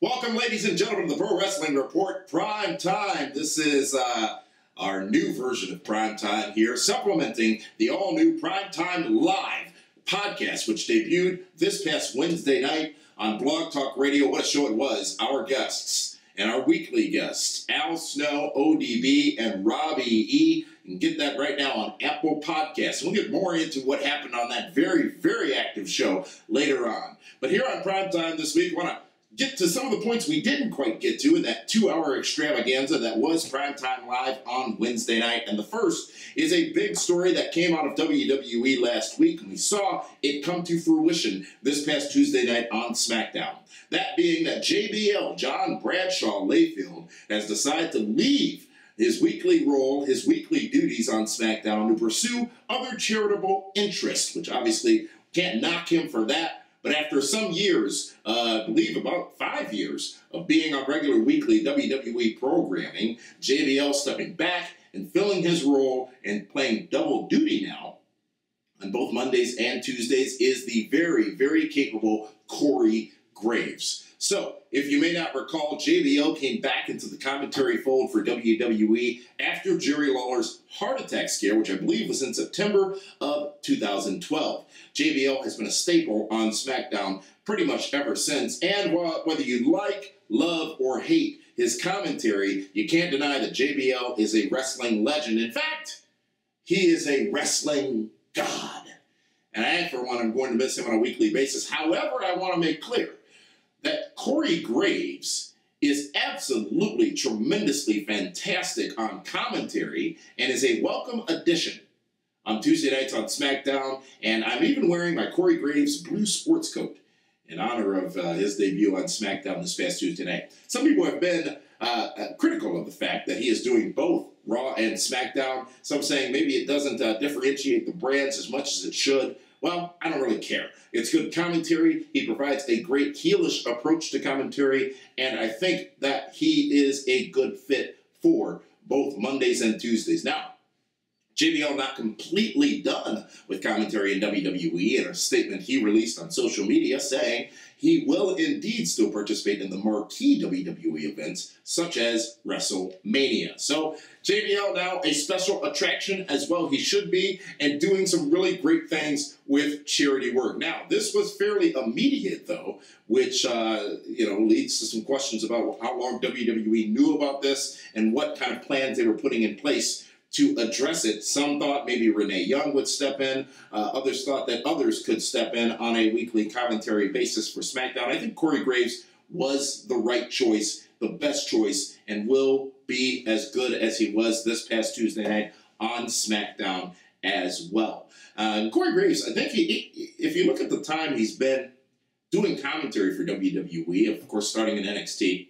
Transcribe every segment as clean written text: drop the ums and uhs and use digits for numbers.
Welcome, ladies and gentlemen, to the Pro Wrestling Report Prime Time. This is our new version of Prime Time here, supplementing the all-new Prime Time Live podcast, which debuted this past Wednesday night on Blog Talk Radio. What a show it was. Our guests and our weekly guests, Al Snow, ODB, and Robbie E. You can get that right now on Apple Podcasts. We'll get more into what happened on that very, very active show later on. But here on Prime Time this week, I want to get to some of the points we didn't quite get to in that 2-hour extravaganza that was Primetime Live on Wednesday night. And the first is a big story that came out of WWE last week, and we saw it come to fruition this past Tuesday night on SmackDown. That being that JBL, John Bradshaw Layfield, has decided to leave his weekly role, his weekly duties on SmackDown to pursue other charitable interests, which obviously can't knock him for that. But after some years, I believe about 5 years of being on regular weekly WWE programming, JBL stepping back and filling his role and playing double duty now on both Mondays and Tuesdays is the very, very capable Corey Graves. So, if you may not recall, JBL came back into the commentary fold for WWE after Jerry Lawler's heart attack scare, which I believe was in September of 2012. JBL has been a staple on SmackDown pretty much ever since, and whether you like, love, or hate his commentary, you can't deny that JBL is a wrestling legend. In fact, he is a wrestling god. And I, for one, am going to miss him on a weekly basis. However, I want to make clear that Corey Graves is absolutely tremendously fantastic on commentary and is a welcome addition on Tuesday nights on SmackDown. And I'm even wearing my Corey Graves blue sports coat in honor of his debut on SmackDown this past Tuesday night. Some people have been critical of the fact that he is doing both Raw and SmackDown. Some saying maybe it doesn't differentiate the brands as much as it should. Well, I don't really care. It's good commentary. He provides a great heelish approach to commentary, and I think that he is a good fit for both Mondays and Tuesdays. Now, JBL not completely done with commentary in WWE, in a statement he released on social media saying he will indeed still participate in the marquee WWE events, such as WrestleMania. So, JBL now a special attraction as well. He should be, and doing some really great things with charity work. Now, this was fairly immediate, though, which leads to some questions about how long WWE knew about this and what kind of plans they were putting in place to address it. Some thought maybe Renee Young would step in. Others thought that others could step in on a weekly commentary basis for SmackDown. I think Corey Graves was the right choice, the best choice, and will be as good as he was this past Tuesday night on SmackDown as well. Corey Graves, I think if you look at the time he's been doing commentary for WWE, of course starting in NXT,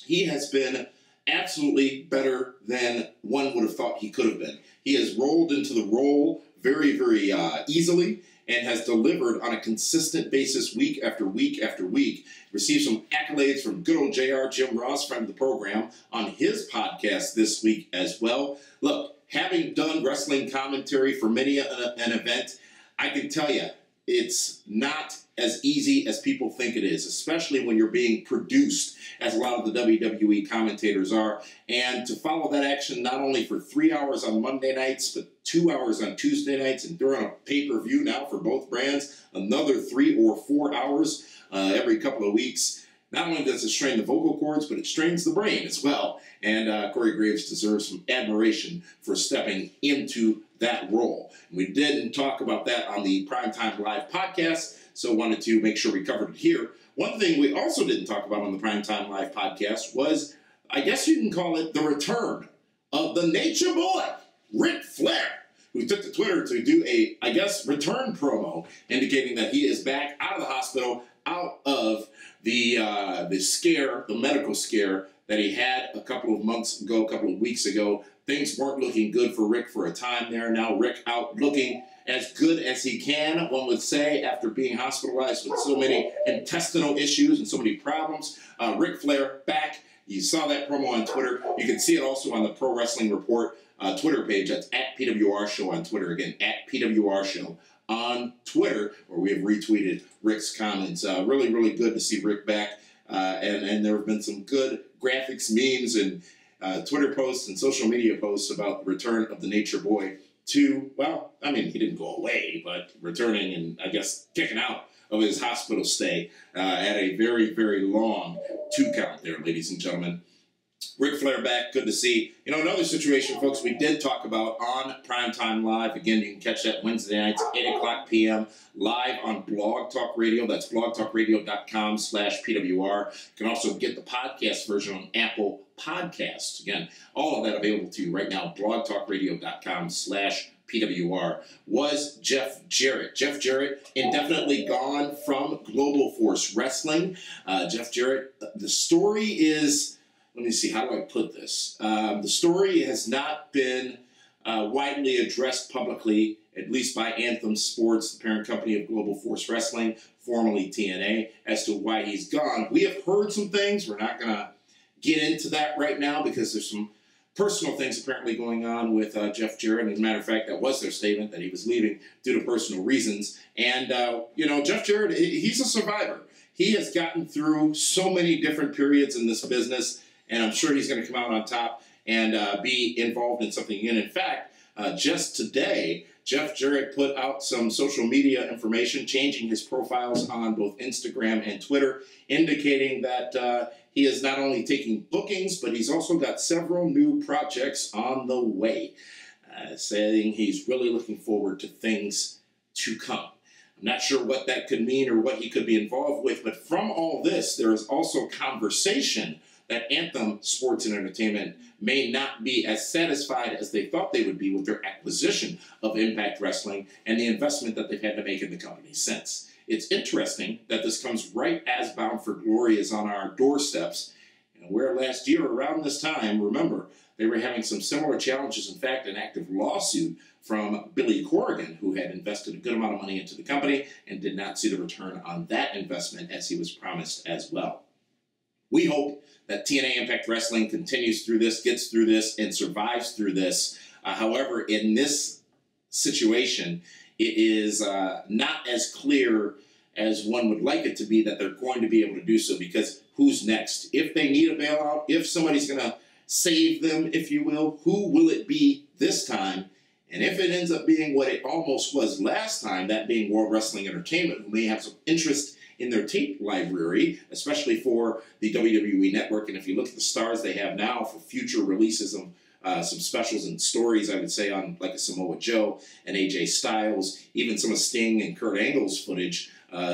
he has been absolutely better than one would have thought he could have been. He has rolled into the role very, very easily and has delivered on a consistent basis week after week after week. Received some accolades from good old JR, Jim Ross, friend of the program, on his podcast this week as well. Look, having done wrestling commentary for many an event, I can tell you, it's not as easy as people think it is, especially when you're being produced, as a lot of the WWE commentators are. And to follow that action not only for 3 hours on Monday nights, but 2 hours on Tuesday nights, and during a pay-per-view now for both brands, another 3 or 4 hours every couple of weeks. Not only does it strain the vocal cords, but it strains the brain as well. And Corey Graves deserves some admiration for stepping into that role. We didn't talk about that on the Primetime Live podcast, so wanted to make sure we covered it here. One thing we also didn't talk about on the Primetime Live podcast was, I guess you can call it the return of the Nature Boy, Ric Flair, who took to Twitter to do a, I guess, return promo, indicating that he is back out of the hospital, out of the scare, the medical scare that he had a couple of months ago, a couple of weeks ago. Things weren't looking good for Rick for a time there. Now Rick out looking as good as he can, one would say, after being hospitalized with so many intestinal issues and so many problems. Ric Flair back. You saw that promo on Twitter. You can see it also on the Pro Wrestling Report Twitter page. That's at PWR Show on Twitter. Again, at PWR Show on Twitter, where we have retweeted Rick's comments. Really, really good to see Rick back. and there have been some good graphics, memes, and Twitter posts and social media posts about the return of the Nature Boy to, well, I mean, he didn't go away, but returning and I guess kicking out of his hospital stay at a very, very long 2 count there, ladies and gentlemen. Ric Flair back, good to see. You know, another situation, folks, we did talk about on Primetime Live. Again, you can catch that Wednesday nights, 8 o'clock p.m., live on Blog Talk Radio. That's blogtalkradio.com/PWR. You can also get the podcast version on Apple Podcasts. Again, all of that available to you right now, blogtalkradio.com/PWR. Was Jeff Jarrett. Jeff Jarrett indefinitely gone from Global Force Wrestling. Jeff Jarrett, the story is... Let me see, how do I put this? The story has not been widely addressed publicly, at least by Anthem Sports, the parent company of Global Force Wrestling, formerly TNA, as to why he's gone. We have heard some things. We're not going to get into that right now because there's some personal things apparently going on with Jeff Jarrett. As a matter of fact, that was their statement, that he was leaving due to personal reasons. And, you know, Jeff Jarrett, he's a survivor. He has gotten through so many different periods in this business, and I'm sure he's going to come out on top and be involved in something again. In fact, just today, Jeff Jarrett put out some social media information, changing his profiles on both Instagram and Twitter, indicating that he is not only taking bookings, but he's also got several new projects on the way, saying he's really looking forward to things to come. I'm not sure what that could mean or what he could be involved with, but from all this, there is also conversation that Anthem Sports and Entertainment may not be as satisfied as they thought they would be with their acquisition of Impact Wrestling and the investment that they've had to make in the company since. It's interesting that this comes right as Bound for Glory is on our doorsteps, and where last year around this time, remember, they were having some similar challenges. In fact, an active lawsuit from Billy Corrigan, who had invested a good amount of money into the company and did not see the return on that investment as he was promised as well. We hope that TNA Impact Wrestling continues through this, gets through this, and survives through this. However, in this situation, it is not as clear as one would like it to be that they're going to be able to do so, because who's next? If they need a bailout, if somebody's going to save them, if you will, who will it be this time? And if it ends up being what it almost was last time, that being World Wrestling Entertainment, who may have some interest in their tape library, especially for the WWE Network. And if you look at the stars they have now for future releases of some specials and stories, I would say, on like a Samoa Joe and AJ Styles, even some of Sting and Kurt Angle's footage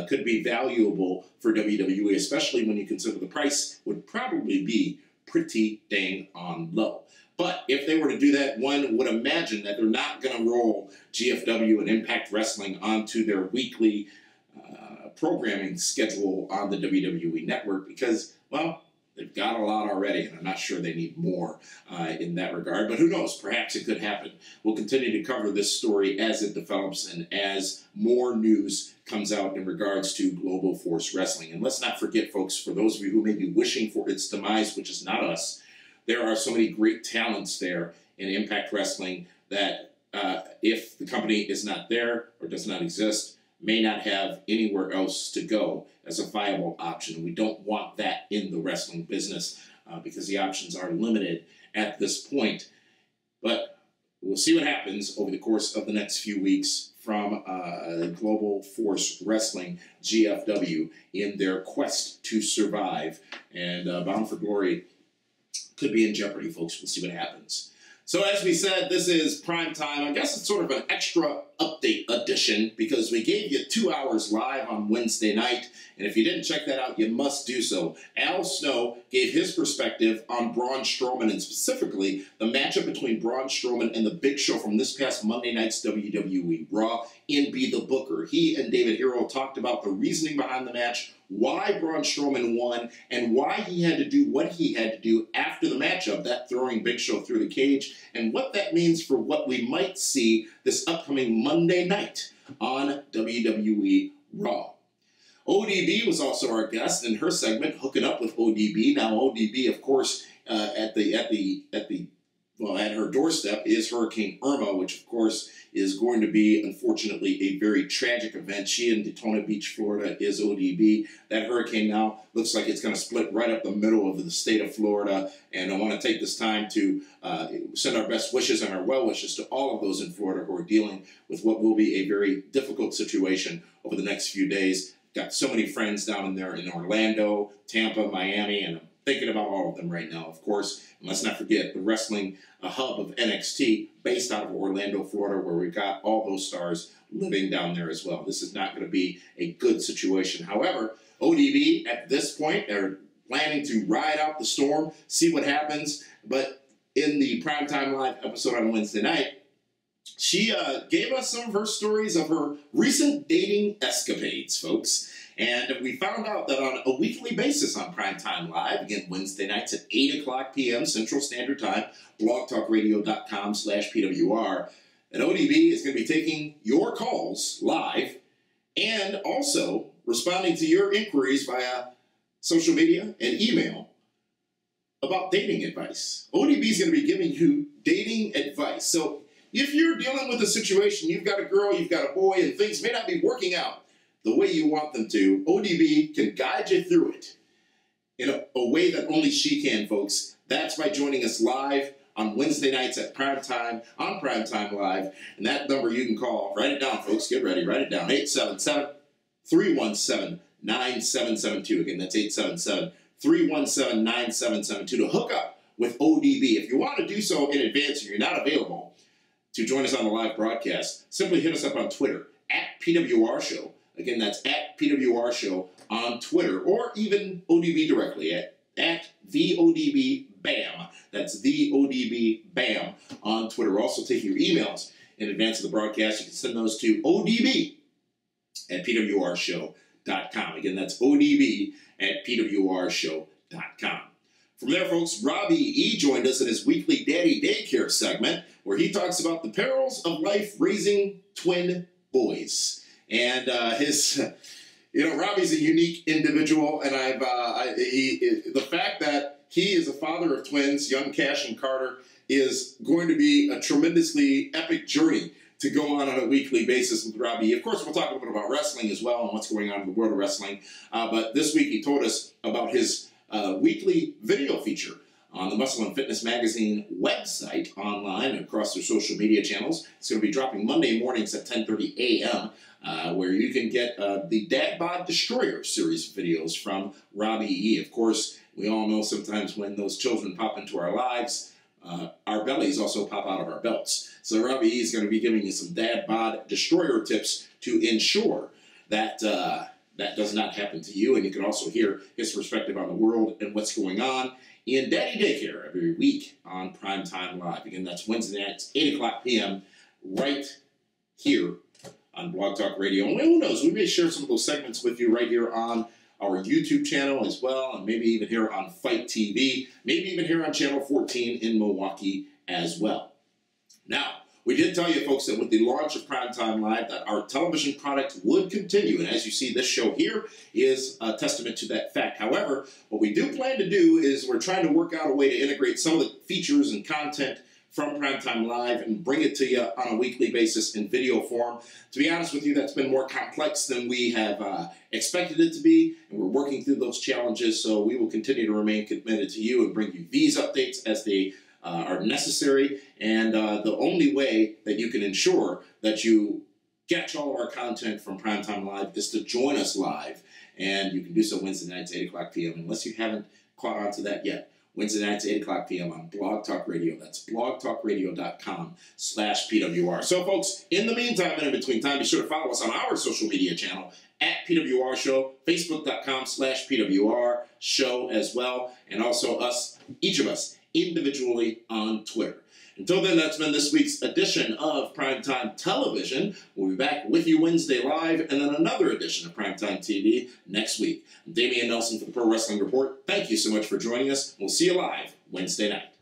could be valuable for WWE, especially when you consider the price would probably be pretty dang on low. But if they were to do that, one would imagine that they're not going to roll GFW and Impact Wrestling onto their weekly programming schedule on the WWE Network because, well, they've got a lot already, and I'm not sure they need more in that regard. But who knows? Perhaps it could happen. We'll continue to cover this story as it develops and as more news comes out in regards to Global Force Wrestling. And let's not forget, folks, for those of you who may be wishing for its demise, which is not us, there are so many great talents there in Impact Wrestling that if the company is not there or does not exist, may not have anywhere else to go as a viable option. We don't want that in the wrestling business because the options are limited at this point. But we'll see what happens over the course of the next few weeks from Global Force Wrestling, GFW, in their quest to survive. And Bound for Glory could be in jeopardy, folks. We'll see what happens. So as we said, this is Prime Time. I guess it's sort of an extra update edition because we gave you 2 hours live on Wednesday night. And if you didn't check that out, you must do so. Al Snow gave his perspective on Braun Strowman and specifically the matchup between Braun Strowman and The Big Show from this past Monday night's WWE Raw in Be the Booker. He and David Hero talked about the reasoning behind the match, why Braun Strowman won, and why he had to do what he had to do after the matchup, that throwing Big Show through the cage, and what that means for what we might see this upcoming Monday night on WWE Raw. ODB was also our guest in her segment, Hooking Up with ODB. Now, ODB, of course, at the well, at her doorstep is Hurricane Irma, which of course is going to be, unfortunately, a very tragic event. She in Daytona Beach, Florida is ODB. That hurricane now looks like it's going to split right up the middle of the state of Florida. And I want to take this time to send our best wishes and our well wishes to all of those in Florida who are dealing with what will be a very difficult situation over the next few days. Got so many friends down in there in Orlando, Tampa, Miami, and I'm thinking about all of them right now, of course. And let's not forget the wrestling hub of NXT based out of Orlando, Florida, where we've got all those stars living down there as well. This is not going to be a good situation. However, ODB at this point are planning to ride out the storm, see what happens. But in the Primetime Live episode on Wednesday night, she gave us some of her stories of her recent dating escapades, folks. And we found out that on a weekly basis on Primetime Live, again, Wednesday nights at 8 o'clock p.m. Central Standard Time, blogtalkradio.com/PWR, and ODB is going to be taking your calls live and also responding to your inquiries via social media and email about dating advice. ODB is going to be giving you dating advice. So if you're dealing with a situation, you've got a girl, you've got a boy, and things may not be working out the way you want them to, ODB can guide you through it in a way that only she can, folks. That's by joining us live on Wednesday nights at Primetime, on Primetime Live. And that number you can call. Write it down, folks. Get ready. Write it down. 877-317-9772. Again, that's 877-317-9772 to hook up with ODB. If you want to do so in advance and you're not available to join us on the live broadcast, simply hit us up on Twitter at PWR Show. Again, that's at PWR Show on Twitter, or even ODB directly at the ODB BAM. That's the ODB BAM on Twitter. Also, take your emails in advance of the broadcast. You can send those to ODB at PWRshow.com. Again, that's ODB at PWRshow.com. From there, folks, Robbie E. joined us in his weekly Daddy Daycare segment, where he talks about the perils of life raising twin boys. And Robbie's a unique individual, and the fact that he is a father of twins, young Cash and Carter, is going to be a tremendously epic journey to go on a weekly basis with Robbie. Of course, we'll talk a little bit about wrestling as well and what's going on in the world of wrestling. But this week he told us about his weekly video feature on the Muscle and Fitness Magazine website, online, and across their social media channels. It's going to be dropping Monday mornings at 10:30 a.m., where you can get the Dad Bod Destroyer series of videos from Robbie E. Of course, we all know sometimes when those children pop into our lives, our bellies also pop out of our belts. So Robbie E. is going to be giving you some Dad Bod Destroyer tips to ensure that that does not happen to you. And you can also hear his perspective on the world and what's going on in Daddy Daycare every week on Primetime Live. Again, that's Wednesday nights, 8 o'clock p.m., right here on Blog Talk Radio. And who knows, we may share some of those segments with you right here on our YouTube channel as well, and maybe even here on Fight TV, maybe even here on Channel 14 in Milwaukee as well. Now, we did tell you, folks, that with the launch of Primetime Live, that our television product would continue. And as you see, this show here is a testament to that fact. However, what we do plan to do is we're trying to work out a way to integrate some of the features and content from Primetime Live and bring it to you on a weekly basis in video form. To be honest with you, that's been more complex than we have expected it to be, and we're working through those challenges, so we will continue to remain committed to you and bring you these updates as they are necessary, and the only way that you can ensure that you catch all of our content from Primetime Live is to join us live, and you can do so Wednesday nights, 8 o'clock p.m., unless you haven't caught on to that yet. Wednesday nights, 8 o'clock p.m. on Blog Talk Radio. That's blogtalkradio.com/PWR. So, folks, in the meantime and in between time, be sure to follow us on our social media channel at PWR Show, Facebook.com/PWR Show as well, and also each of us, individually on Twitter. Until then, that's been this week's edition of Primetime Television. We'll be back with you Wednesday live, and then another edition of Primetime TV next week. I'm Damian Nelson for the Pro Wrestling Report. Thank you so much for joining us. We'll see you live Wednesday night.